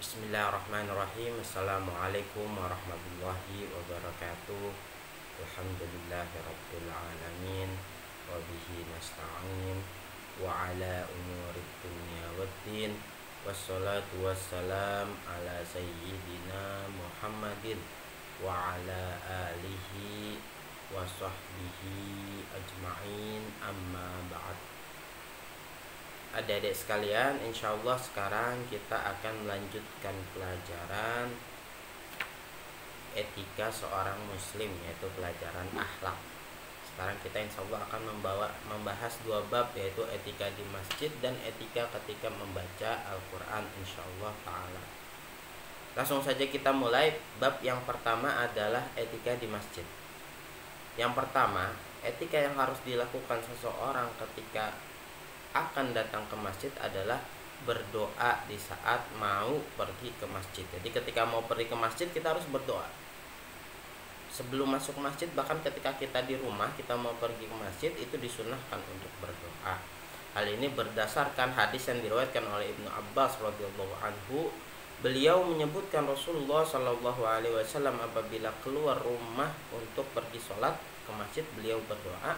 Bismillahirrahmanirrahim. Assalamualaikum warahmatullahi wabarakatuh. Alhamdulillahirabbil alamin wa bihi nasta'in wa ala umurid dunya waddin. Wassalatu wassalam ala sayyidina Muhammadin wa ala alihi wa sahbihi ajma'in, amma ba'd. Adik-adik sekalian, insya Allah sekarang kita akan melanjutkan pelajaran etika seorang muslim, yaitu pelajaran akhlak. Sekarang kita insya Allah akan membahas dua bab, yaitu etika di masjid dan etika ketika membaca Al-Quran, insya Allah ta'ala. Langsung saja kita mulai. Bab yang pertama adalah etika di masjid. Yang pertama, etika yang harus dilakukan seseorang ketika akan datang ke masjid adalah berdoa di saat mau pergi ke masjid. Jadi ketika mau pergi ke masjid kita harus berdoa. Sebelum masuk masjid, bahkan ketika kita di rumah kita mau pergi ke masjid, itu disunahkan untuk berdoa. Hal ini berdasarkan hadis yang diriwayatkan oleh Ibnu Abbas radhiyallahu anhu. Beliau menyebutkan Rasulullah shallallahu alaihi wasallam apabila keluar rumah untuk pergi sholat ke masjid, beliau berdoa,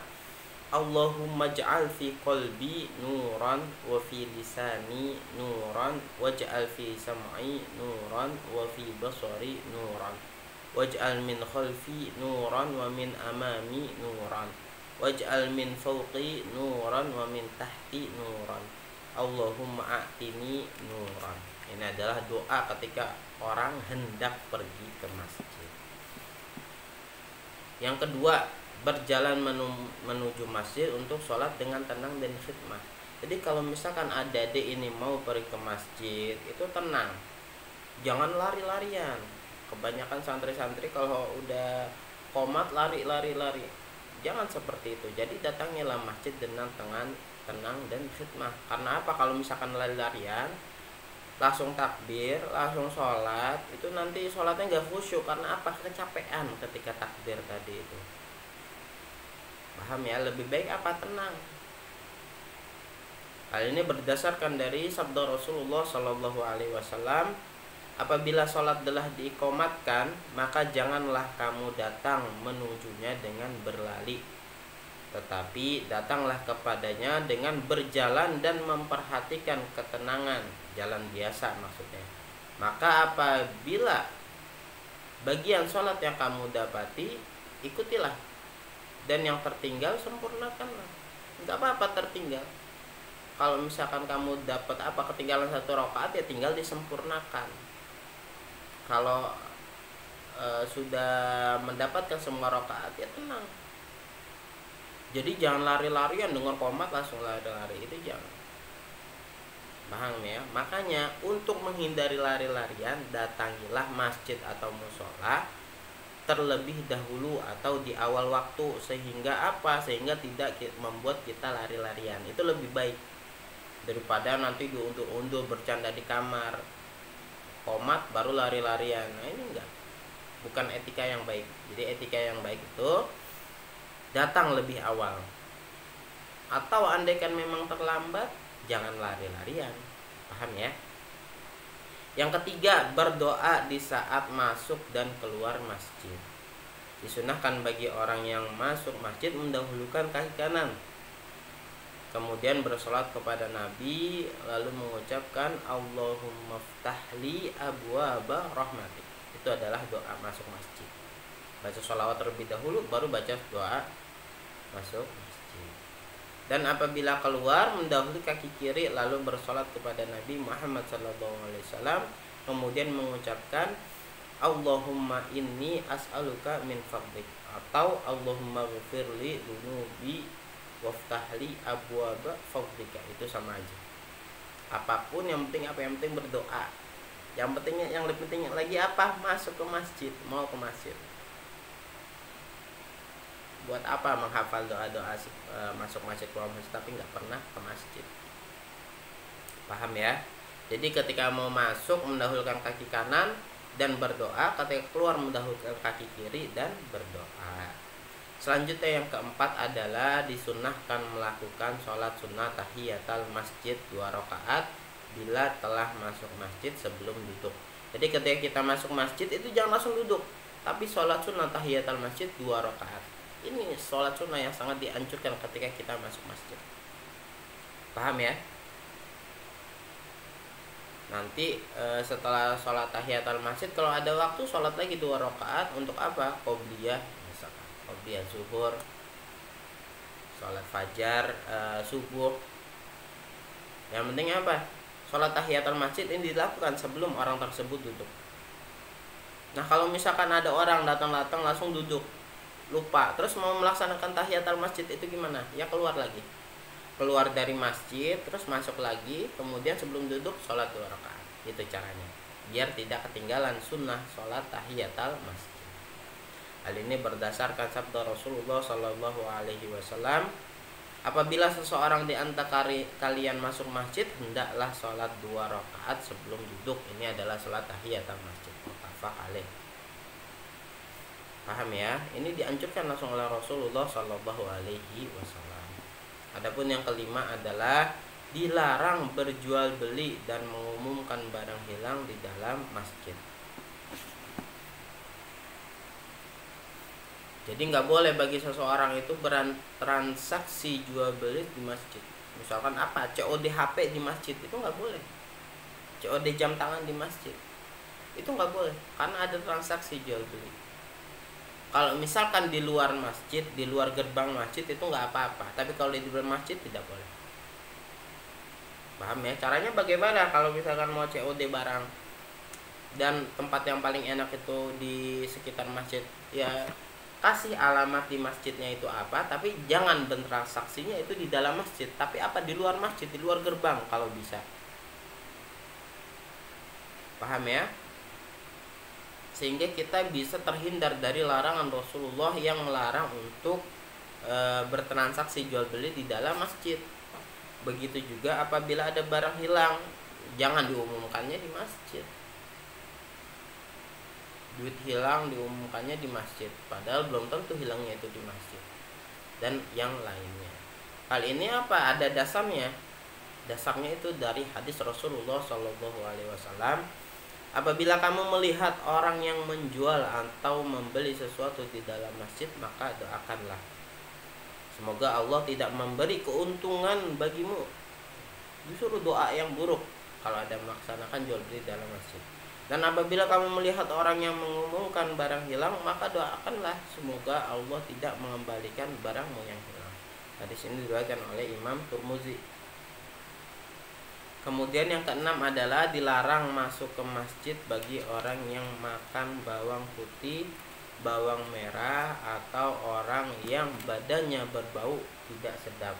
Allahumma ja'al fi qalbi nuran wa fi lisani nuran waj'al fi sam'i nuran wa fi basari nuran waj'al min khalfi nuran wa min amami nuran waj'al min fawqi nuran wa min tahti nuran Allahumma a'tini nuran. Ini adalah doa ketika orang hendak pergi ke masjid. Yang kedua, berjalan menuju masjid untuk sholat dengan tenang dan khidmah. Jadi kalau misalkan adik-adik ini mau pergi ke masjid, itu tenang, jangan lari-larian. Kebanyakan santri-santri kalau udah qomat lari, jangan seperti itu. Jadi datangilah masjid dengan tenang dan khidmah. Karena apa? Kalau misalkan lari-larian, langsung takbir, langsung sholat, itu nanti sholatnya nggak khusyuk. Karena apa? Kecapean ketika takbir tadi itu. Paham ya? Lebih baik apa? Tenang. Hal ini berdasarkan dari sabda Rasulullah Shallallahu Alaihi Wasallam, apabila sholat telah diiqamatkan, maka janganlah kamu datang menujunya dengan berlari, tetapi datanglah kepadanya dengan berjalan dan memperhatikan ketenangan, jalan biasa maksudnya. Maka apabila bagian sholat yang kamu dapati, ikutilah, dan yang tertinggal sempurnakanlah. Enggak apa-apa tertinggal. Kalau misalkan kamu dapat ketinggalan satu rakaat, ya tinggal disempurnakan. Kalau sudah mendapatkan semua rakaat, ya tenang. Jadi jangan lari-larian, dengar qomat langsung lari-lari, itu jangan. Paham ya? Makanya untuk menghindari lari-larian, datangilah masjid atau mushola terlebih dahulu atau di awal waktu, sehingga apa? Sehingga tidak membuat kita lari-larian. Itu lebih baik daripada nanti diundur-undur bercanda di kamar, qomat baru lari-larian. Nah, ini enggak, bukan etika yang baik. Jadi etika yang baik itu datang lebih awal, atau andaikan memang terlambat, jangan lari-larian. Paham ya? Yang ketiga, berdoa di saat masuk dan keluar masjid. Disunahkan bagi orang yang masuk masjid mendahulukan kaki kanan, kemudian bersolat kepada Nabi, lalu mengucapkan Allahumma ftahli abwaaba rahmatik. Itu adalah doa masuk masjid. Baca sholawat terlebih dahulu, baru baca doa masuk masjid. Dan apabila keluar, mendahului kaki kiri, lalu bersolat kepada Nabi Muhammad SAW, kemudian mengucapkan Allahumma inni as'aluka min fadlik, atau Allahumma ghfirli dunubi waftahli abwaba fadlika. Itu sama aja. Apapun yang penting berdoa. Yang lebih penting lagi apa? Masuk ke masjid, mau ke masjid. Buat apa menghafal doa-doa masuk masjid, keluar masjid, tapi nggak pernah ke masjid? Paham ya? Jadi ketika mau masuk mendahulukan kaki kanan dan berdoa, ketika keluar mendahulukan kaki kiri dan berdoa. Selanjutnya yang keempat adalah disunahkan melakukan sholat sunnah tahiyatul masjid 2 rakaat bila telah masuk masjid sebelum duduk. Jadi ketika kita masuk masjid itu jangan langsung duduk, tapi sholat sunnah tahiyatul masjid 2 rakaat. Ini sholat sunnah yang sangat dianjurkan ketika kita masuk masjid. Paham ya? Nanti setelah sholat tahiyatul masjid, kalau ada waktu sholat lagi 2 rakaat. Untuk apa? Qobliyah, misalkan qobliyah zuhur, sholat fajar, subuh. Yang penting apa? Sholat tahiyatul masjid ini dilakukan sebelum orang tersebut duduk. Nah kalau misalkan ada orang datang-datang langsung duduk, lupa, terus mau melaksanakan tahiyatul masjid, itu gimana? Ya keluar lagi, keluar dari masjid, terus masuk lagi, kemudian sebelum duduk sholat 2 rakaat. Itu caranya, biar tidak ketinggalan sunnah sholat tahiyatul masjid. Hal ini berdasarkan sabda Rasulullah Shallallahu Alaihi Wasallam, apabila seseorang di antara kalian masuk masjid, hendaklah sholat 2 rakaat sebelum duduk. Ini adalah sholat tahiyatul masjid. Muttafaq alaih. Paham ya? Ini dianjurkan langsung oleh Rasulullah Shallallahu Alaihi Wasallam. Adapun yang kelima adalah dilarang berjual beli dan mengumumkan barang hilang di dalam masjid. Jadi nggak boleh bagi seseorang itu bertransaksi jual beli di masjid. Misalkan apa? COD HP di masjid, itu nggak boleh. COD jam tangan di masjid, itu nggak boleh, karena ada transaksi jual beli. Kalau misalkan di luar masjid, di luar gerbang masjid, itu nggak apa-apa. Tapi kalau di luar masjid tidak boleh. Paham ya? Caranya bagaimana kalau misalkan mau COD barang dan tempat yang paling enak itu di sekitar masjid? Ya kasih alamat di masjidnya itu apa, tapi jangan bertransaksinya itu di dalam masjid, tapi apa, di luar masjid, di luar gerbang kalau bisa. Paham ya? Sehingga kita bisa terhindar dari larangan Rasulullah yang melarang untuk bertransaksi jual beli di dalam masjid. Begitu juga apabila ada barang hilang, jangan diumumkannya di masjid. Duit hilang diumumkannya di masjid, padahal belum tentu hilangnya itu di masjid. Dan yang lainnya. Hal ini apa? Ada dasarnya. Dasarnya itu dari hadis Rasulullah Shallallahu Alaihi Wasallam. Apabila kamu melihat orang yang menjual atau membeli sesuatu di dalam masjid, maka doakanlah, semoga Allah tidak memberi keuntungan bagimu. Disuruh doa yang buruk kalau ada melaksanakan jual beli dalam masjid. Dan apabila kamu melihat orang yang mengumumkan barang hilang, maka doakanlah, semoga Allah tidak mengembalikan barangmu yang hilang. Hadis ini diriwayatkan oleh Imam Tirmidzi. Kemudian yang keenam adalah dilarang masuk ke masjid bagi orang yang makan bawang putih, bawang merah, atau orang yang badannya berbau tidak sedap.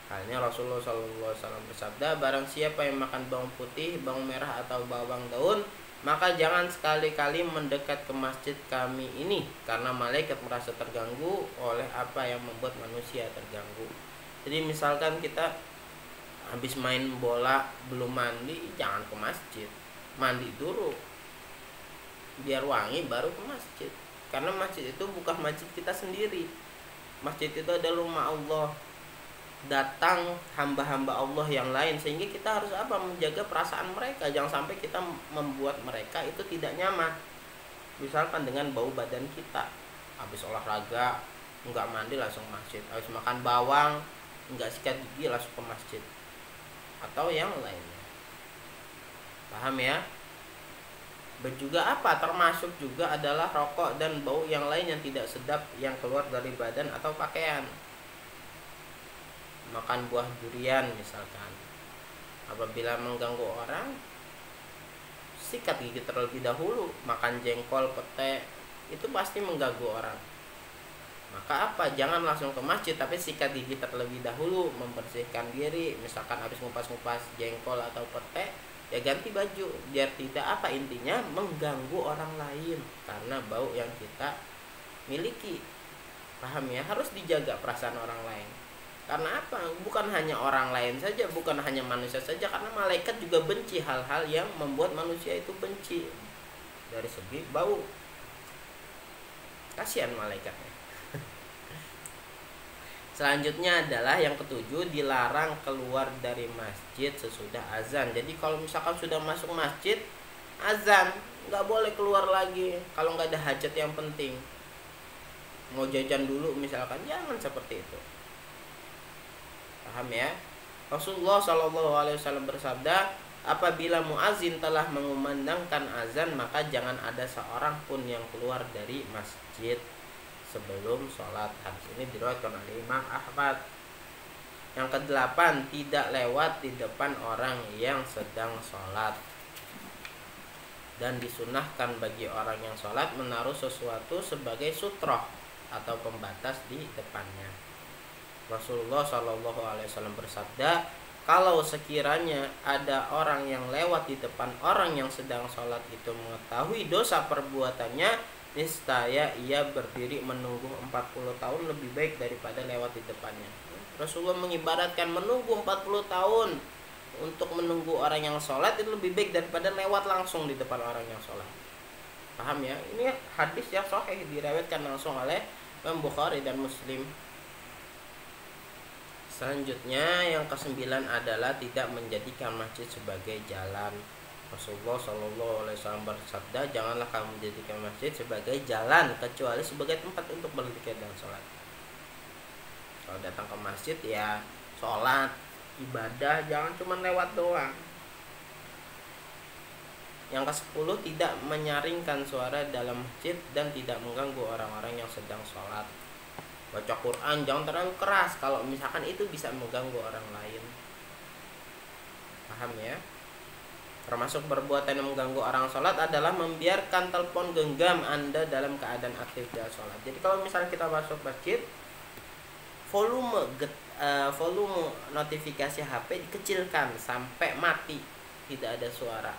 Halnya Rasulullah SAW bersabda, barang siapa yang makan bawang putih, bawang merah, atau bawang daun, maka jangan sekali-kali mendekat ke masjid kami ini, karena malaikat merasa terganggu oleh apa yang membuat manusia terganggu. Jadi misalkan kita habis main bola belum mandi, jangan ke masjid, mandi dulu biar wangi baru ke masjid. Karena masjid itu bukan masjid kita sendiri, masjid itu adalah rumah Allah, datang hamba-hamba Allah yang lain, sehingga kita harus apa, menjaga perasaan mereka, jangan sampai kita membuat mereka itu tidak nyaman. Misalkan dengan bau badan kita, habis olahraga nggak mandi langsung masjid, habis makan bawang nggak sikat gigi langsung ke masjid, atau yang lainnya. Paham ya? Juga apa, termasuk juga adalah rokok dan bau yang lain yang tidak sedap yang keluar dari badan atau pakaian. Makan buah durian misalkan, apabila mengganggu orang, sikat gigi terlebih dahulu. Makan jengkol, pete, itu pasti mengganggu orang. Maka apa, jangan langsung ke masjid, tapi sikat gigi terlebih dahulu, membersihkan diri. Misalkan habis ngupas-ngupas jengkol atau pete, ya ganti baju, biar tidak apa, intinya mengganggu orang lain karena bau yang kita miliki. Paham ya? Harus dijaga perasaan orang lain. Karena apa? Bukan hanya orang lain saja, bukan hanya manusia saja, karena malaikat juga benci hal-hal yang membuat manusia itu benci dari segi bau. Kasihan malaikatnya. Selanjutnya adalah yang ketujuh, dilarang keluar dari masjid sesudah azan. Jadi kalau misalkan sudah masuk masjid, azan, nggak boleh keluar lagi kalau nggak ada hajat yang penting. Mau jajan dulu misalkan, jangan seperti itu. Paham ya? Rasulullah SAW bersabda, apabila muazin telah mengumandangkan azan, maka jangan ada seorang pun yang keluar dari masjid sebelum sholat. Hadis ini diriwayatkan oleh Imam Ahmad. Yang kedelapan, tidak lewat di depan orang yang sedang sholat. Dan disunahkan bagi orang yang sholat menaruh sesuatu sebagai sutroh atau pembatas di depannya. Rasulullah SAW bersabda, kalau sekiranya ada orang yang lewat di depan orang yang sedang sholat itu mengetahui dosa perbuatannya, niscaya ia berdiri menunggu 40 tahun lebih baik daripada lewat di depannya. Rasulullah mengibaratkan menunggu 40 tahun untuk menunggu orang yang sholat itu lebih baik daripada lewat langsung di depan orang yang sholat. Paham ya? Ini hadis yang sahih, diriwayatkan langsung oleh Imam Bukhari dan Muslim. Selanjutnya yang kesembilan adalah tidak menjadikan masjid sebagai jalan. Rasulullah SAW bersabda, janganlah kamu menjadikan masjid sebagai jalan kecuali sebagai tempat untuk berzikir dan sholat. Kalau datang ke masjid ya sholat, ibadah, jangan cuma lewat doang. Yang ke-10, tidak menyaringkan suara dalam masjid dan tidak mengganggu orang-orang yang sedang sholat. Baca Quran jangan terlalu keras, kalau misalkan itu bisa mengganggu orang lain. Paham ya? Termasuk perbuatan yang mengganggu orang sholat adalah membiarkan telepon genggam Anda dalam keadaan aktif dalam sholat. Jadi kalau misalnya kita masuk masjid, volume notifikasi HP dikecilkan sampai mati, tidak ada suara.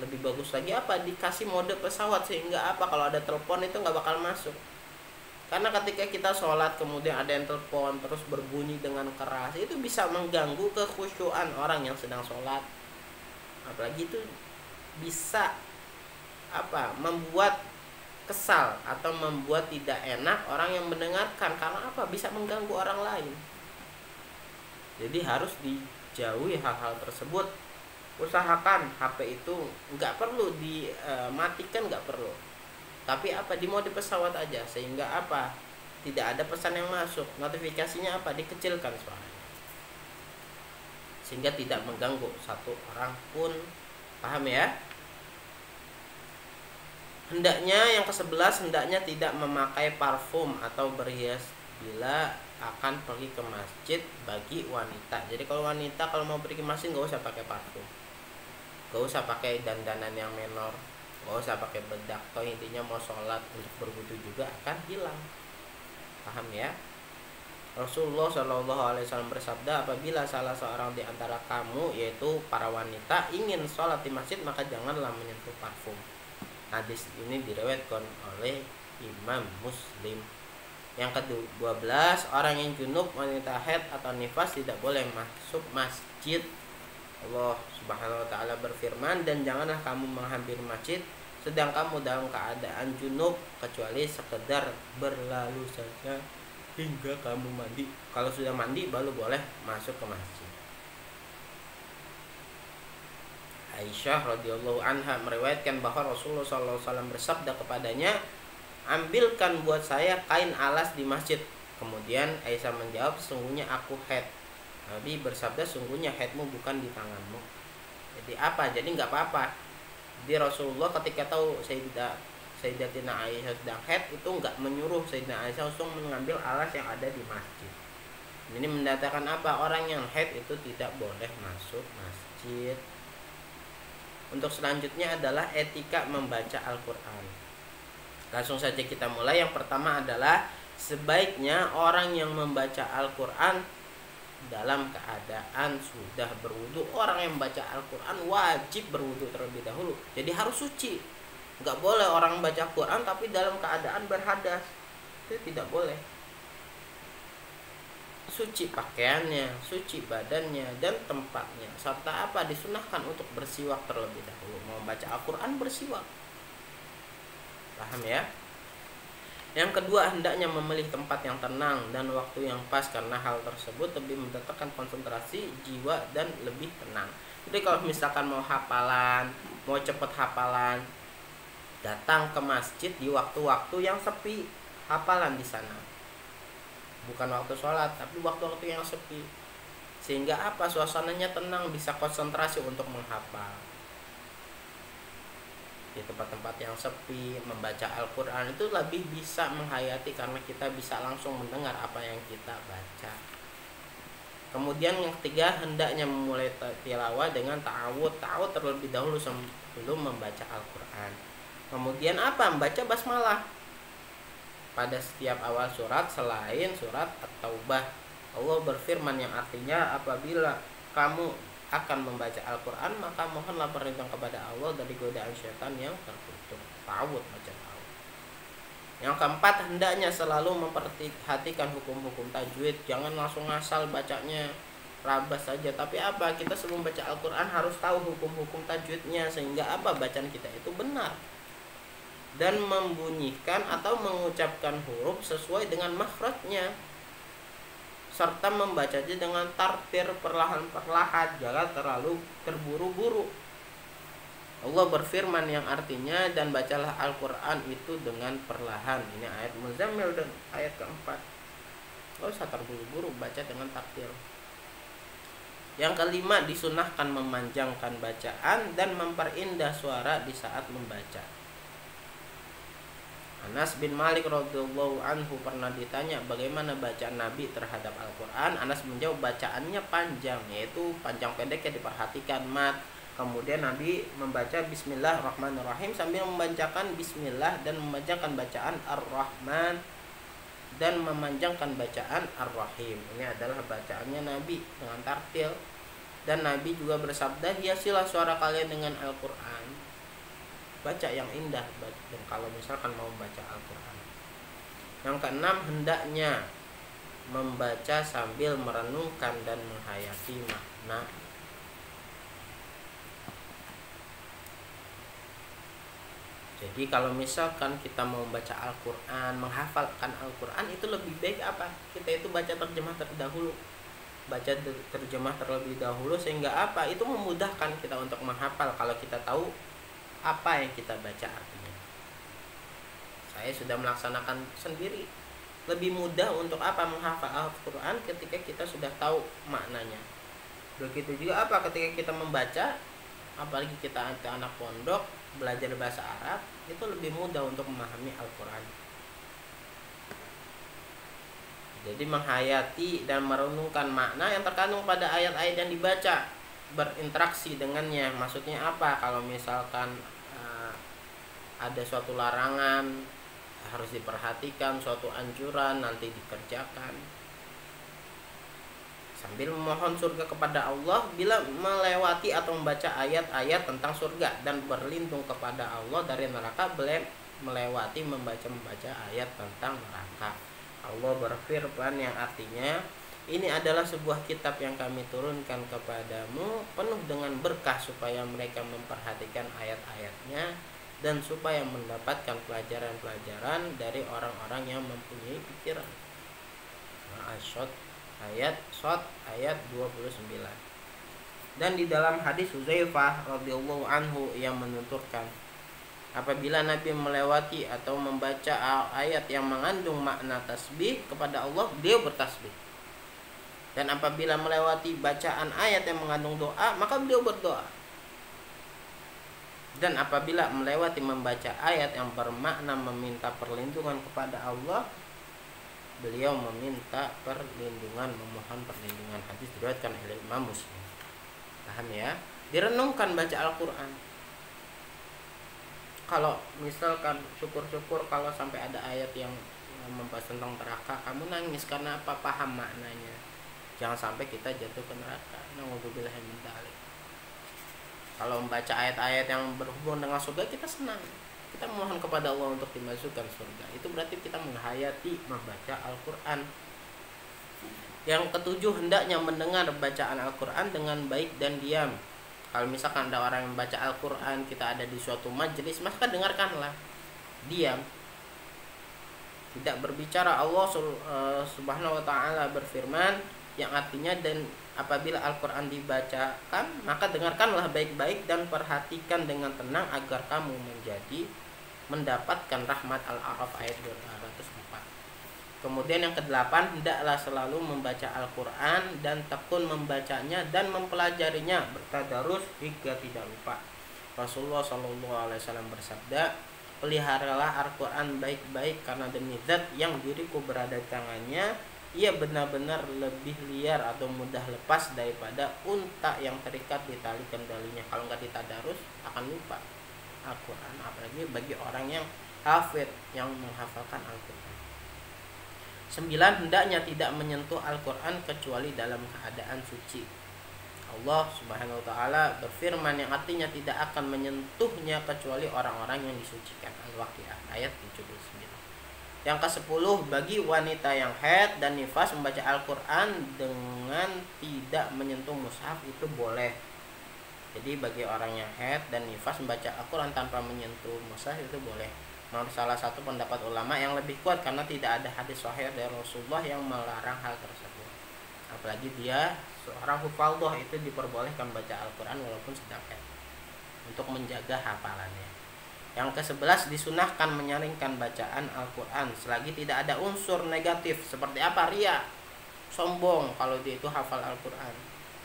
Lebih bagus lagi apa? Dikasih mode pesawat, sehingga apa? Kalau ada telepon itu nggak bakal masuk. Karena ketika kita sholat kemudian ada yang telepon terus berbunyi dengan keras, itu bisa mengganggu kekhusyuan orang yang sedang sholat. Apalagi itu bisa membuat kesal atau membuat tidak enak orang yang mendengarkan. Karena apa? Bisa mengganggu orang lain. Jadi harus dijauhi hal-hal tersebut. Usahakan HP itu nggak perlu dimatikan, nggak perlu. Tapi di mode pesawat aja, sehingga tidak ada pesan yang masuk. Notifikasinya dikecilkan suaranya, sehingga tidak mengganggu satu orang pun. Paham ya? Hendaknya yang ke-11, hendaknya tidak memakai parfum atau berhias bila akan pergi ke masjid bagi wanita. Jadi kalau wanita kalau mau pergi ke masjid nggak usah pakai parfum, nggak usah pakai dandanan yang menor, nggak usah pakai bedak. Toh intinya mau sholat untuk berwudu juga akan hilang. Paham ya? Rasulullah SAW bersabda, apabila salah seorang di antara kamu, yaitu para wanita, ingin sholat di masjid, maka janganlah menyentuh parfum. Hadis ini diriwayatkan oleh Imam Muslim. Yang ke-12, orang yang junub, wanita haid atau nifas tidak boleh masuk masjid. Allah Subhanahu wa ta'ala berfirman, dan janganlah kamu menghampiri masjid sedang kamu dalam keadaan junub, kecuali sekedar berlalu saja hingga kamu mandi. Kalau sudah mandi baru boleh masuk ke masjid. Aisyah radhiyallahu anha meriwayatkan bahwa Rasulullah SAW bersabda kepadanya, ambilkan buat saya kain alas di masjid. Kemudian Aisyah menjawab, sesungguhnya aku haid. Nabi bersabda, sungguhnya haidmu bukan di tanganmu. Jadi Jadi nggak apa-apa. Jadi Rasulullah ketika tahu Sayyidatina Aisyah sedang haid, itu nggak menyuruh Sayyidatina Aisyah langsung mengambil alas yang ada di masjid. Ini mendatangkan orang yang haid itu tidak boleh masuk masjid. Untuk selanjutnya adalah etika membaca Al-Quran. Langsung saja kita mulai. Yang pertama adalah sebaiknya orang yang membaca Al-Quran dalam keadaan sudah berwudu. Orang yang membaca Al-Quran wajib berwudu terlebih dahulu. Jadi harus suci. Nggak boleh orang membaca Quran tapi dalam keadaan berhadas. Itu tidak boleh. Suci pakaiannya, suci badannya dan tempatnya, serta disunahkan untuk bersiwak terlebih dahulu. Mau baca Al-Quran bersiwak. Paham ya? Yang kedua, hendaknya memilih tempat yang tenang dan waktu yang pas, karena hal tersebut lebih mendatangkan konsentrasi jiwa dan lebih tenang. Jadi kalau misalkan mau hafalan, mau cepet hafalan, datang ke masjid di waktu-waktu yang sepi, hafalan di sana. Bukan waktu sholat, tapi waktu-waktu yang sepi. Sehingga apa? Suasananya tenang, bisa konsentrasi untuk menghafal. Di tempat-tempat yang sepi, membaca Al-Quran itu lebih bisa menghayati, karena kita bisa langsung mendengar apa yang kita baca. Kemudian yang ketiga, hendaknya memulai tilawah dengan ta'awud terlebih dahulu sebelum membaca Al-Quran. Kemudian apa? Membaca basmalah pada setiap awal surat selain surat At-Taubah. Allah berfirman yang artinya, apabila kamu akan membaca Al-Quran, maka mohonlah perlindungan kepada Allah dari godaan syaitan yang terkutuk. Ta'awud, baca ta'awud. Yang keempat, hendaknya selalu memperhatikan hukum-hukum tajwid. Jangan langsung asal bacanya rabas saja. Tapi apa? Kita sebelum baca Al-Quran harus tahu hukum-hukum tajwidnya, sehingga apa? Bacaan kita itu benar dan membunyikan atau mengucapkan huruf sesuai dengan makhrajnya, serta membacanya dengan tartir, perlahan-perlahan, jangan terlalu terburu-buru. Allah berfirman yang artinya, dan bacalah Al-Quran itu dengan perlahan. Ini ayat Muzammil dan ayat keempat. Gak usah terburu-buru, baca dengan tartir. Yang kelima, disunahkan memanjangkan bacaan dan memperindah suara di saat membaca. Anas bin Malik radhiyallahu anhu pernah ditanya bagaimana bacaan Nabi terhadap Al-Quran. Anas menjawab, bacaannya panjang, yaitu panjang pendeknya diperhatikan mat. Kemudian Nabi membaca Bismillahirrahmanirrahim sambil membacakan Bismillah, dan memanjangkan bacaan Ar-Rahman dan memanjangkan bacaan Ar-Rahim. Ini adalah bacaannya Nabi dengan tartil. Dan Nabi juga bersabda, hiasilah suara kalian dengan Al-Quran. Baca yang indah, dan kalau misalkan mau baca Al-Quran. Yang keenam, hendaknya membaca sambil merenungkan dan menghayati makna. Jadi kalau misalkan kita mau baca Al-Quran, menghafalkan Al-Quran, itu lebih baik apa? Kita itu baca terjemah terdahulu. Baca terjemah terlebih dahulu, sehingga apa? Itu memudahkan kita untuk menghafal kalau kita tahu apa yang kita baca artinya. Saya sudah melaksanakan sendiri. Lebih mudah untuk apa? Menghafal Al-Quran ketika kita sudah tahu maknanya. Begitu juga apa? Ketika kita membaca, apalagi kita anak pondok belajar bahasa Arab, itu lebih mudah untuk memahami Al-Quran. Jadi menghayati dan merenungkan makna yang terkandung pada ayat-ayat yang dibaca, berinteraksi dengannya. Maksudnya apa? Kalau misalkan ada suatu larangan, harus diperhatikan, suatu anjuran nanti dikerjakan, sambil memohon surga kepada Allah bila melewati atau membaca ayat-ayat tentang surga, dan berlindung kepada Allah dari neraka bila melewati membaca ayat tentang neraka. Allah berfirman yang artinya, ini adalah sebuah kitab yang kami turunkan kepadamu penuh dengan berkah, supaya mereka memperhatikan ayat-ayatnya dan supaya mendapatkan pelajaran-pelajaran dari orang-orang yang mempunyai pikiran. Ayat 29. Dan di dalam hadis Hudzaifah radhiyallahu anhu yang menuturkan, apabila Nabi melewati atau membaca ayat yang mengandung makna tasbih kepada Allah, beliau bertasbih. Dan apabila melewati bacaan ayat yang mengandung doa, maka beliau berdoa. Dan apabila melewati membaca ayat yang bermakna meminta perlindungan kepada Allah, beliau meminta perlindungan, memohon perlindungan. Hadis diriwayatkan oleh Imam Muslim. Paham ya? Direnungkan baca Al-Quran. Kalau misalkan syukur-syukur kalau sampai ada ayat yang membahas tentang neraka, kamu nangis karena apa? Paham maknanya. Jangan sampai kita jatuh ke neraka. Na'udzubillah min dzalik. Kalau membaca ayat-ayat yang berhubungan dengan surga, kita senang. Kita mohon kepada Allah untuk dimasukkan surga. Itu berarti kita menghayati membaca Al-Quran. Yang ketujuh, hendaknya mendengar bacaan Al-Quran dengan baik dan diam. Kalau misalkan ada orang yang membaca Al-Quran, kita ada di suatu majelis, maka dengarkanlah. Diam. tidak berbicara. Allah Subhanahu wa taala berfirman yang artinya, dan apabila Al-Qur'an dibacakan maka dengarkanlah baik-baik dan perhatikan dengan tenang agar kamu mendapatkan rahmat. Al-A'raf ayat 204. Kemudian yang kedelapan, hendaklah selalu membaca Al-Quran dan tekun membacanya dan mempelajarinya bertadarus hingga tidak lupa. Rasulullah SAW bersabda, peliharalah Al-Quran baik-baik karena demi zat yang diriku berada di tangannya, ia benar-benar lebih liar atau mudah lepas daripada unta yang terikat di tali kendalinya. Kalau nggak ditadarus akan lupa Al-Quran, apalagi bagi orang yang hafid, yang menghafalkan Al-Quran. 9. Hendaknya tidak menyentuh Al-Quran kecuali dalam keadaan suci. Allah Subhanahu wa taala berfirman yang artinya tidak akan menyentuhnya kecuali orang-orang yang disucikan. Al-Waqiah ayat 79. Yang ke-10, bagi wanita yang haid dan nifas membaca Al-Quran dengan tidak menyentuh mushaf itu boleh. Jadi bagi orang yang haid dan nifas membaca Al-Quran tanpa menyentuh mushaf itu boleh. Menurut salah satu pendapat ulama yang lebih kuat, karena tidak ada hadis sahih dari Rasulullah yang melarang hal tersebut. Apalagi dia seorang hufadhah, itu diperbolehkan baca Al-Quran walaupun sedang haid untuk menjaga hafalannya. Yang ke-11, disunahkan menyaringkan bacaan Al-Quran selagi tidak ada unsur negatif seperti apa? Ria, sombong kalau dia itu hafal Al-Quran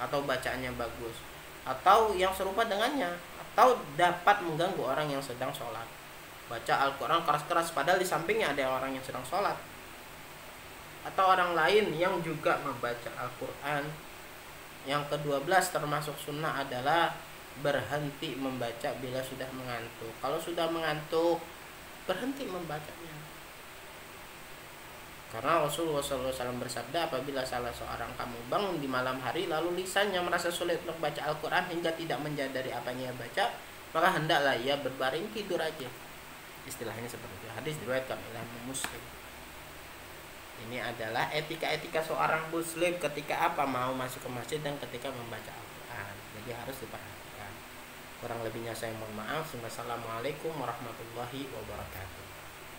atau bacaannya bagus, atau yang serupa dengannya, atau dapat mengganggu orang yang sedang sholat. Baca Al-Quran keras-keras padahal di sampingnya ada orang yang sedang sholat, atau orang lain yang juga membaca Al-Quran. Yang ke-12, termasuk sunnah adalah berhenti membaca bila sudah mengantuk. Kalau sudah mengantuk, berhenti membacanya. Karena Rasulullah SAW bersabda, apabila salah seorang kamu bangun di malam hari lalu lisannya merasa sulit untuk baca Al-Quran hingga tidak menjadari apa yang ia baca, maka hendaklah ia berbaring tidur aja. Istilahnya seperti itu. Hadis diriwayatkan oleh Muslim. Ini adalah etika-etika seorang muslim ketika apa? Mau masuk ke masjid dan ketika membaca Al-Quran. Jadi harus diperhatikan. Kurang lebihnya saya mohon maaf. Wassalamualaikum warahmatullahi wabarakatuh.